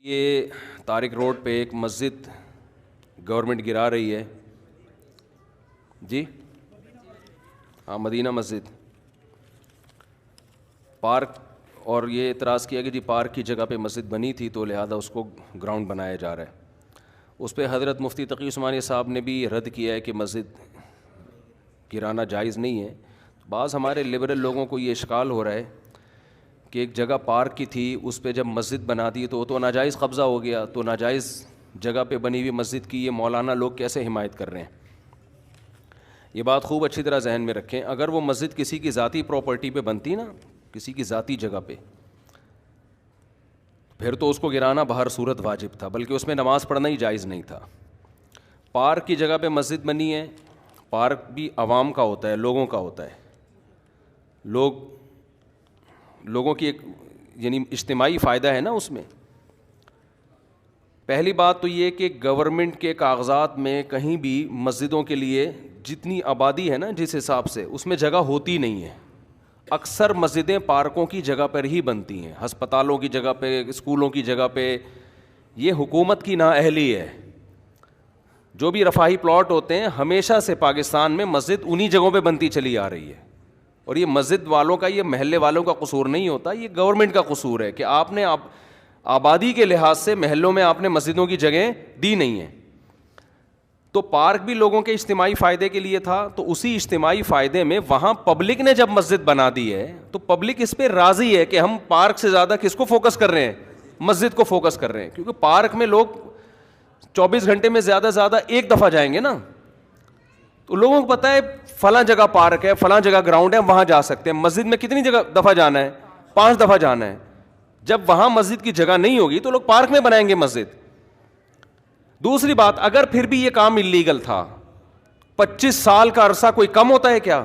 یہ طارق روڈ پہ ایک مسجد گورنمنٹ گرا رہی ہے جی، ہاں مدینہ مسجد پارک، اور یہ اعتراض کیا کہ جی پارک کی جگہ پہ مسجد بنی تھی تو لہذا اس کو گراؤنڈ بنایا جا رہا ہے۔ اس پہ حضرت مفتی تقی عثمانی صاحب نے بھی رد کیا ہے کہ مسجد گرانا جائز نہیں ہے۔ بعض ہمارے لبرل لوگوں کو یہ اشکال ہو رہا ہے کہ ایک جگہ پارک کی تھی، اس پہ جب مسجد بنا دی تو وہ تو ناجائز قبضہ ہو گیا، تو ناجائز جگہ پہ بنی ہوئی مسجد کی یہ مولانا لوگ کیسے حمایت کر رہے ہیں۔ یہ بات خوب اچھی طرح ذہن میں رکھیں، اگر وہ مسجد کسی کی ذاتی پراپرٹی پہ بنتی نا، کسی کی ذاتی جگہ پہ، پھر تو اس کو گرانا بہر صورت واجب تھا، بلکہ اس میں نماز پڑھنا ہی جائز نہیں تھا۔ پارک کی جگہ پہ مسجد بنی ہے، پارک بھی عوام کا ہوتا ہے، لوگوں کا ہوتا ہے، لوگوں کی ایک یعنی اجتماعی فائدہ ہے نا اس میں۔ پہلی بات تو یہ کہ گورنمنٹ کے کاغذات میں کہیں بھی مسجدوں کے لیے جتنی آبادی ہے نا جس حساب سے، اس میں جگہ ہوتی نہیں ہے۔ اکثر مسجدیں پارکوں کی جگہ پر ہی بنتی ہیں، ہسپتالوں کی جگہ پہ، اسکولوں کی جگہ پہ۔ یہ حکومت کی نااہلی ہے۔ جو بھی رفاہی پلاٹ ہوتے ہیں ہمیشہ سے پاکستان میں مسجد انہی جگہوں پہ بنتی چلی آ رہی ہے، اور یہ مسجد والوں کا، یہ محلے والوں کا قصور نہیں ہوتا، یہ گورنمنٹ کا قصور ہے کہ آپ نے آبادی کے لحاظ سے محلوں میں آپ نے مسجدوں کی جگہیں دی نہیں ہیں۔ تو پارک بھی لوگوں کے اجتماعی فائدے کے لیے تھا، تو اسی اجتماعی فائدے میں وہاں پبلک نے جب مسجد بنا دی ہے تو پبلک اس پہ راضی ہے کہ ہم پارک سے زیادہ کس کو فوکس کر رہے ہیں، مسجد کو فوکس کر رہے ہیں، کیونکہ پارک میں لوگ 24 گھنٹے میں زیادہ سے زیادہ ایک دفعہ جائیں گے نا، تو لوگوں کو پتہ ہے فلاں جگہ پارک ہے، فلاں جگہ گراؤنڈ ہے، وہاں جا سکتے ہیں۔ مسجد میں کتنی جگہ دفعہ جانا ہے؟ 5 دفعہ جانا ہے۔ جب وہاں مسجد کی جگہ نہیں ہوگی تو لوگ پارک میں بنائیں گے مسجد۔ دوسری بات، اگر پھر بھی یہ کام اللیگل تھا، 25 سال کا عرصہ کوئی کم ہوتا ہے کیا؟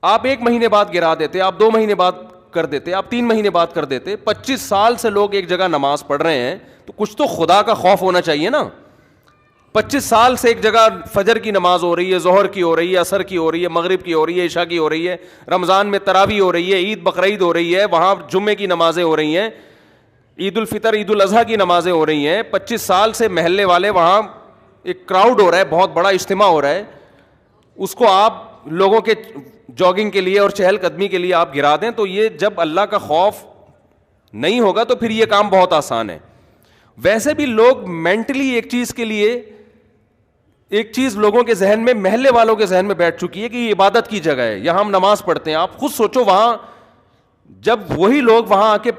آپ 1 مہینے بعد گرا دیتے، آپ 2 مہینے بعد کر دیتے، آپ 3 مہینے بعد کر دیتے۔ 25 سال سے لوگ ایک جگہ نماز پڑھ رہے ہیں تو کچھ تو خدا کا خوف ہونا چاہیے نا۔ 25 سال سے ایک جگہ فجر کی نماز ہو رہی ہے، ظہر کی ہو رہی ہے، عصر کی ہو رہی ہے، مغرب کی ہو رہی ہے، عشاء کی ہو رہی ہے، رمضان میں تراویح ہو رہی ہے، عید بقرعید ہو رہی ہے، وہاں جمعے کی نمازیں ہو رہی ہیں، عید الفطر عید الاضحیٰ کی نمازیں ہو رہی ہیں۔ 25 سال سے محلے والے وہاں ایک کراؤڈ ہو رہا ہے، بہت بڑا اجتماع ہو رہا ہے، اس کو آپ لوگوں کے جاگنگ کے لیے اور چہل قدمی کے لیے آپ گرا دیں، تو یہ جب اللہ کا خوف نہیں ہوگا تو پھر یہ کام بہت آسان ہے۔ ویسے بھی لوگ مینٹلی ایک چیز کے لیے، ایک چیز لوگوں کے ذہن میں، محلے والوں کے ذہن میں بیٹھ چکی ہے کہ یہ عبادت کی جگہ ہے، یہاں ہم نماز پڑھتے ہیں۔ آپ خود سوچو، وہاں جب وہی لوگ وہاں آ کے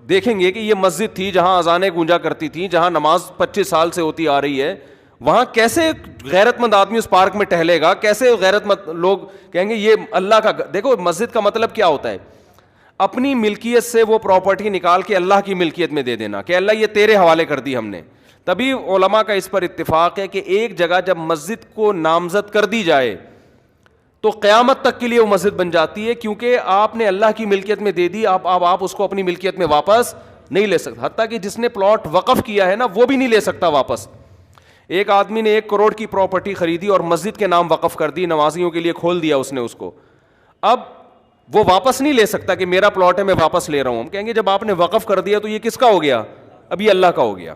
دیکھیں گے کہ یہ مسجد تھی جہاں اذانیں گونجا کرتی تھیں، جہاں نماز 25 سال سے ہوتی آ رہی ہے، وہاں کیسے غیرت مند آدمی اس پارک میں ٹہلے گا؟ کیسے غیرت مند لوگ کہیں گے یہ اللہ کا؟ دیکھو مسجد کا مطلب کیا ہوتا ہے، اپنی ملکیت سے وہ پراپرٹی نکال کے اللہ کی ملکیت میں دے دینا کہ اللہ یہ تیرے حوالے کر دی ہم نے۔ تبھی علماء کا اس پر اتفاق ہے کہ ایک جگہ جب مسجد کو نامزد کر دی جائے تو قیامت تک کے لیے وہ مسجد بن جاتی ہے، کیونکہ آپ نے اللہ کی ملکیت میں دے دی، آپ اس کو اپنی ملکیت میں واپس نہیں لے سکتے۔ حتیٰ کہ جس نے پلاٹ وقف کیا ہے نا وہ بھی نہیں لے سکتا واپس۔ ایک آدمی نے 1 کروڑ کی پراپرٹی خریدی اور مسجد کے نام وقف کر دی، نمازیوں کے لیے کھول دیا اس نے اس کو، اب وہ واپس نہیں لے سکتا کہ میرا پلاٹ ہے میں واپس لے رہا ہوں۔ ہم کہیں گے جب آپ نے وقف کر دیا تو یہ کس کا ہو گیا؟ اب یہ اللہ کا ہو گیا۔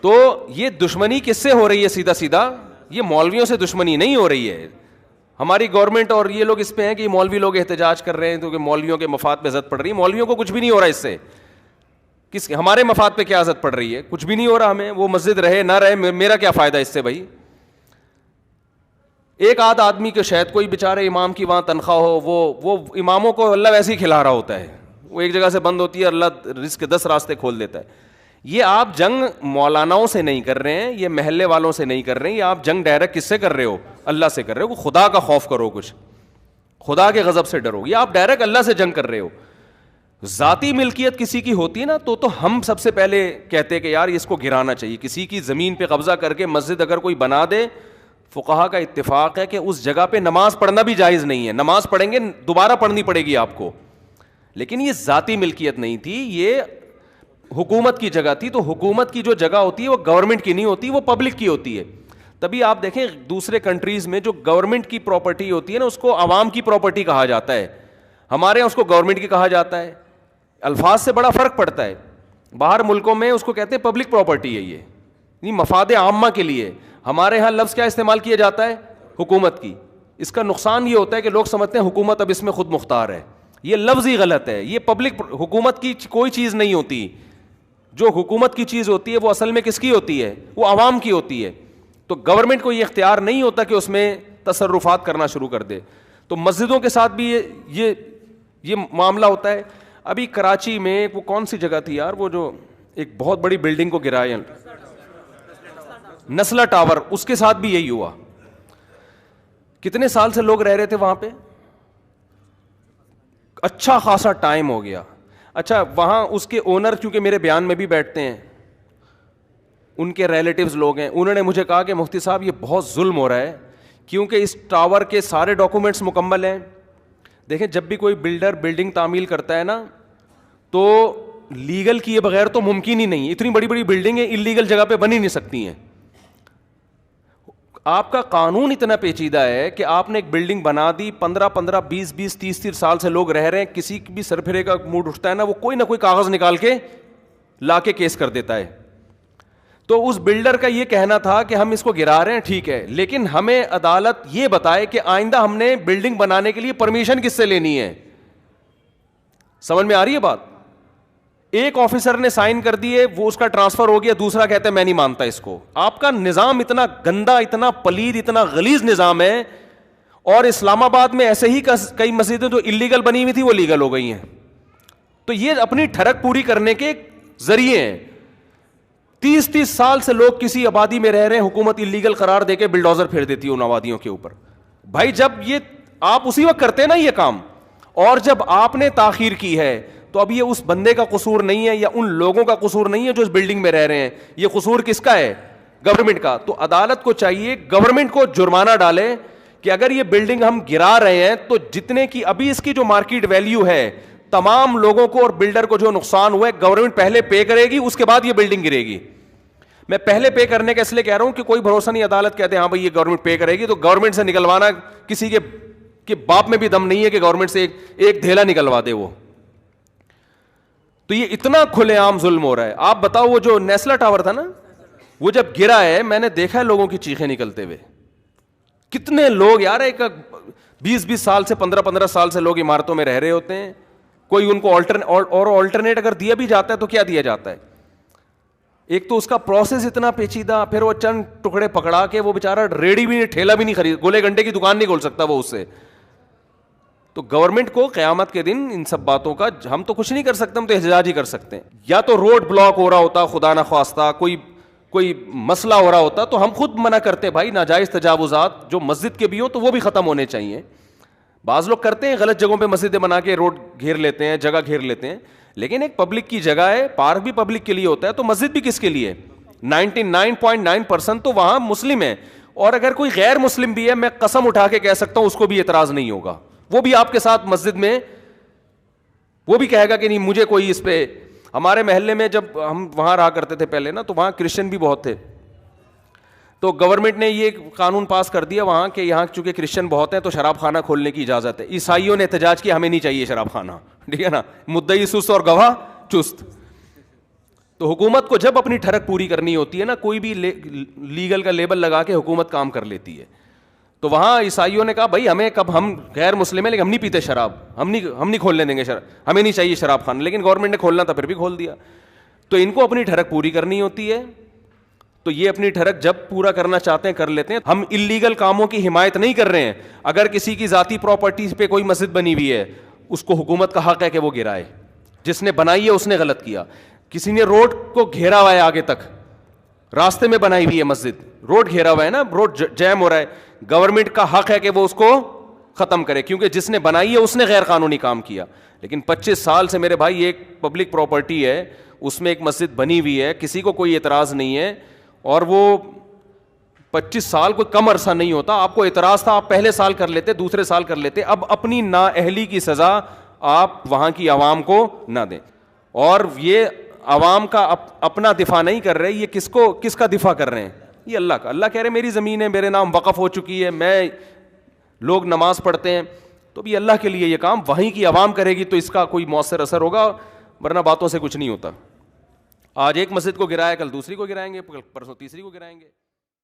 تو یہ دشمنی کس سے ہو رہی ہے؟ سیدھا سیدھا یہ مولویوں سے دشمنی نہیں ہو رہی ہے۔ ہماری گورنمنٹ اور یہ لوگ اس پہ ہیں کہ مولوی لوگ احتجاج کر رہے ہیں تو کہ مولویوں کے مفاد پہ زد پڑ رہی ہے۔ مولویوں کو کچھ بھی نہیں ہو رہا اس سے، ہمارے مفاد پہ کیا زد پڑ رہی ہے؟ کچھ بھی نہیں ہو رہا ہمیں، وہ مسجد رہے نہ رہے میرا کیا فائدہ اس سے بھائی؟ ایک آدھ آدمی کے شاید کوئی بیچارے امام کی وہاں تنخواہ ہو، وہ اماموں کو اللہ ویسے ہی کھلا رہا ہوتا ہے، وہ ایک جگہ سے بند ہوتی ہے، اللہ رزق کے 10 راستے کھول دیتا ہے۔ یہ آپ جنگ مولاناؤں سے نہیں کر رہے ہیں، یہ محلے والوں سے نہیں کر رہے ہیں، یہ آپ جنگ ڈائریکٹ کس سے کر رہے ہو؟ اللہ سے کر رہے ہو۔ خدا کا خوف کرو، کچھ خدا کے غضب سے ڈرو، یہ آپ ڈائریکٹ اللہ سے جنگ کر رہے ہو۔ ذاتی ملکیت کسی کی ہوتی ہے نا تو ہم سب سے پہلے کہتے کہ یار اس کو گرانا چاہیے۔ کسی کی زمین پہ قبضہ کر کے مسجد اگر کوئی بنا دے، فقہا کا اتفاق ہے کہ اس جگہ پہ نماز پڑھنا بھی جائز نہیں ہے۔ نماز پڑھیں گے دوبارہ پڑھنی پڑے گی آپ کو، لیکن یہ ذاتی ملکیت نہیں تھی، یہ حکومت کی جگہ تھی۔ تو حکومت کی جو جگہ ہوتی ہے وہ گورنمنٹ کی نہیں ہوتی، وہ پبلک کی ہوتی ہے۔ تبھی آپ دیکھیں دوسرے کنٹریز میں جو گورنمنٹ کی پراپرٹی ہوتی ہے نا اس کو عوام کی پراپرٹی کہا جاتا ہے، ہمارے یہاں اس کو گورنمنٹ کی کہا جاتا ہے۔ الفاظ سے بڑا فرق پڑتا ہے۔ باہر ملکوں میں اس کو کہتے ہیں پبلک پراپرٹی ہے یہ مفاد عامہ کے لیے. ہمارے ہاں لفظ کیا استعمال کیا جاتا ہے؟ حکومت کی. اس کا نقصان یہ ہوتا ہے کہ لوگ سمجھتے ہیں حکومت اب اس میں خود مختار ہے. یہ لفظ ہی غلط ہے. یہ پبلک حکومت کی کوئی چیز نہیں ہوتی. جو حکومت کی چیز ہوتی ہے وہ اصل میں کس کی ہوتی ہے؟ وہ عوام کی ہوتی ہے. تو گورنمنٹ کو یہ اختیار نہیں ہوتا کہ اس میں تصرفات کرنا شروع کر دے. تو مسجدوں کے ساتھ بھی یہ معاملہ ہوتا ہے. ابھی کراچی میں وہ کون سی جگہ تھی یار, وہ جو ایک بہت بڑی بلڈنگ کو گرایا, نسلہ ٹاور, اس کے ساتھ بھی یہی ہوا. کتنے سال سے لوگ رہ رہے تھے وہاں پہ, اچھا خاصا ٹائم ہو گیا. اچھا وہاں اس کے اونر کیونکہ میرے بیان میں بھی بیٹھتے ہیں, ان کے ریلیٹیوز لوگ ہیں, انہوں نے مجھے کہا کہ مفتی صاحب یہ بہت ظلم ہو رہا ہے کیونکہ اس ٹاور کے سارے ڈاکومنٹس مکمل ہیں. دیکھیں جب بھی کوئی بلڈر بلڈنگ تعمیل کرتا ہے نا تو لیگل کیے بغیر تو ممکن ہی نہیں. اتنی بڑی بڑی بلڈنگیں انلیگل جگہ پہ بن ہی نہیں سکتی ہیں. آپ کا قانون اتنا پیچیدہ ہے کہ آپ نے ایک بلڈنگ بنا دی, 15 20 30 سال سے لوگ رہ رہے ہیں, کسی بھی سرپھرے کا موڈ اٹھتا ہے نا وہ کوئی نہ کوئی کاغذ نکال کے لا کے کیس کر دیتا ہے. تو اس بلڈر کا یہ کہنا تھا کہ ہم اس کو گرا رہے ہیں ٹھیک ہے, لیکن ہمیں عدالت یہ بتائے کہ آئندہ ہم نے بلڈنگ بنانے کے لیے پرمیشن کس سے لینی ہے. سمجھ میں آ رہی ہے بات؟ ایک آفیسر نے سائن کر دیے, وہ اس کا ٹرانسفر ہو گیا, دوسرا کہتا ہے میں نہیں مانتا اس کو. آپ کا نظام اتنا گندا, اتنا پلید, اتنا غلیظ نظام ہے. اور اسلام آباد میں ایسے ہی کئی مسجدیں جو انلیگل بنی ہوئی تھی وہ لیگل ہو گئی ہیں. تو یہ اپنی ٹھڑک پوری کرنے کے ذریعے ہیں. 30 سال سے لوگ کسی آبادی میں رہ رہے ہیں, حکومت انلیگل قرار دے کے بلڈوزر پھیر دیتی ہے ان آبادیوں کے اوپر. بھائی جب یہ آپ اسی وقت کرتے ہیں نا یہ کام, اور جب آپ نے تاخیر کی ہے تو اب یہ اس بندے کا قصور نہیں ہے یا ان لوگوں کا قصور نہیں ہے جو اس بلڈنگ میں رہ رہے ہیں, یہ قصور کس کا ہے؟ گورنمنٹ کا. تو عدالت کو چاہیے گورنمنٹ کو جرمانہ ڈالے کہ اگر یہ بلڈنگ ہم گرا رہے ہیں تو جتنے کی ابھی اس کی جو مارکیٹ ویلیو ہے تمام لوگوں کو اور بلڈر کو جو نقصان ہوا ہے گورنمنٹ پہلے پے کرے گی, اس کے بعد یہ بلڈنگ گرے گی. میں پہلے پے کرنے کا اس لیے کہہ رہا ہوں کہ کوئی بھروسہ نہیں, عدالت کہتے ہیں ہاں بھائی یہ گورنمنٹ پے کرے گی, تو گورنمنٹ سے نکلوانا کسی کے باپ میں بھی دم نہیں ہے کہ گورنمنٹ سے ایک دھیلا نکلوا دے وہ. تو یہ اتنا کھلے عام ظلم ہو رہا ہے. آپ بتاؤ وہ جو نیسلا ٹاور تھا نا, وہ جب گرا ہے میں نے دیکھا ہے لوگوں کی چیخیں نکلتے ہوئے. کتنے لوگ یار, ایک 20 سال سے 15 سال سے لوگ عمارتوں میں رہ رہے ہوتے ہیں. کوئی ان کو آلٹرنیٹ اگر دیا بھی جاتا ہے تو کیا دیا جاتا ہے؟ ایک تو اس کا پروسیس اتنا پیچیدہ, پھر وہ چند ٹکڑے پکڑا کے وہ بیچارہ ریڑھی بھی نہیں, ٹھیلا بھی نہیں خرید, گولے گھنٹے کی دکان نہیں کھول سکتا وہ اس سے. تو گورنمنٹ کو قیامت کے دن ان سب باتوں کا, ہم تو کچھ نہیں کر سکتے, ہم تو احتجاج ہی کر سکتے ہیں. یا تو روڈ بلاک ہو رہا ہوتا خدا نہ خواستہ, کوئی مسئلہ ہو رہا ہوتا تو ہم خود منع کرتے بھائی ناجائز تجاوزات جو مسجد کے بھی ہوں تو وہ بھی ختم ہونے چاہیے. بعض لوگ کرتے ہیں غلط جگہوں پہ مسجدیں بنا کے روڈ گھیر لیتے ہیں, جگہ گھیر لیتے ہیں, لیکن ایک پبلک کی جگہ ہے, پارک بھی پبلک کے لیے ہوتا ہے, تو مسجد بھی کس کے لیے؟ 99.9% تو وہاں مسلم ہے, اور اگر کوئی غیر مسلم بھی ہے میں قسم اٹھا کے کہہ سکتا ہوں اس کو بھی اعتراض نہیں ہوگا, وہ بھی آپ کے ساتھ مسجد میں وہ بھی کہے گا کہ نہیں مجھے کوئی اس پہ. ہمارے محلے میں جب ہم وہاں رہا کرتے تھے پہلے نا, تو وہاں کرسچن بھی بہت تھے, تو گورنمنٹ نے یہ قانون پاس کر دیا وہاں کہ یہاں چونکہ کرسچن بہت ہیں تو شراب خانہ کھولنے کی اجازت ہے. عیسائیوں نے احتجاج کیا ہمیں نہیں چاہیے شراب خانہ, ٹھیک ہے نا, مدعی سست اور گواہ چست. تو حکومت کو جب اپنی ٹھڑک پوری کرنی ہوتی ہے نا, کوئی بھی لیگل کا لیبل لگا کے حکومت کام کر لیتی ہے. تو وہاں عیسائیوں نے کہا بھائی ہمیں کب, ہم غیر مسلم ہیں لیکن ہم نہیں پیتے شراب, ہم نہیں کھولنے دیں گے شراب, ہمیں نہیں چاہیے شراب خانہ, لیکن گورنمنٹ نے کھولنا تھا پھر بھی کھول دیا. تو ان کو اپنی ٹھڑک پوری کرنی ہوتی ہے, تو یہ اپنی ٹھڑک جب پورا کرنا چاہتے ہیں کر لیتے ہیں. ہم انلیگل کاموں کی حمایت نہیں کر رہے ہیں. اگر کسی کی ذاتی پراپرٹی پہ کوئی مسجد بنی ہوئی ہے اس کو حکومت کا حق ہے کہ وہ گرائے, جس نے بنائی ہے اس نے غلط کیا. کسی نے روڈ کو گھیرا ہوا ہے آگے تک, راستے میں بنائی ہوئی ہے مسجد, روڈ گھیرا ہوا ہے نا, روڈ جیم ہو رہا ہے, گورنمنٹ کا حق ہے کہ وہ اس کو ختم کرے, کیونکہ جس نے بنائی ہے اس نے غیر قانونی کام کیا. لیکن 25 سال سے میرے بھائی ایک پبلک پراپرٹی ہے, اس میں ایک مسجد بنی ہوئی ہے, کسی کو کوئی اعتراض نہیں ہے, اور وہ 25 سال کوئی کم عرصہ نہیں ہوتا. آپ کو اعتراض تھا, آپ پہلے سال کر لیتے, دوسرے سال کر لیتے, اب اپنی نااہلی کی سزا آپ وہاں کی عوام کو نہ دیں. اور یہ عوام کا اپنا دفاع نہیں کر رہے, یہ کس کا دفاع کر رہے ہیں؟ یہ اللہ کا. اللہ کہہ رہے میری زمین ہے, میرے نام وقف ہو چکی ہے, میں لوگ نماز پڑھتے ہیں, تو بھی اللہ کے لیے یہ کام وہیں کی عوام کرے گی تو اس کا کوئی مؤثر اثر ہوگا, ورنہ باتوں سے کچھ نہیں ہوتا. آج ایک مسجد کو گرایا کل دوسری کو گرائیں گے، پرسوں تیسری کو گرائیں گے.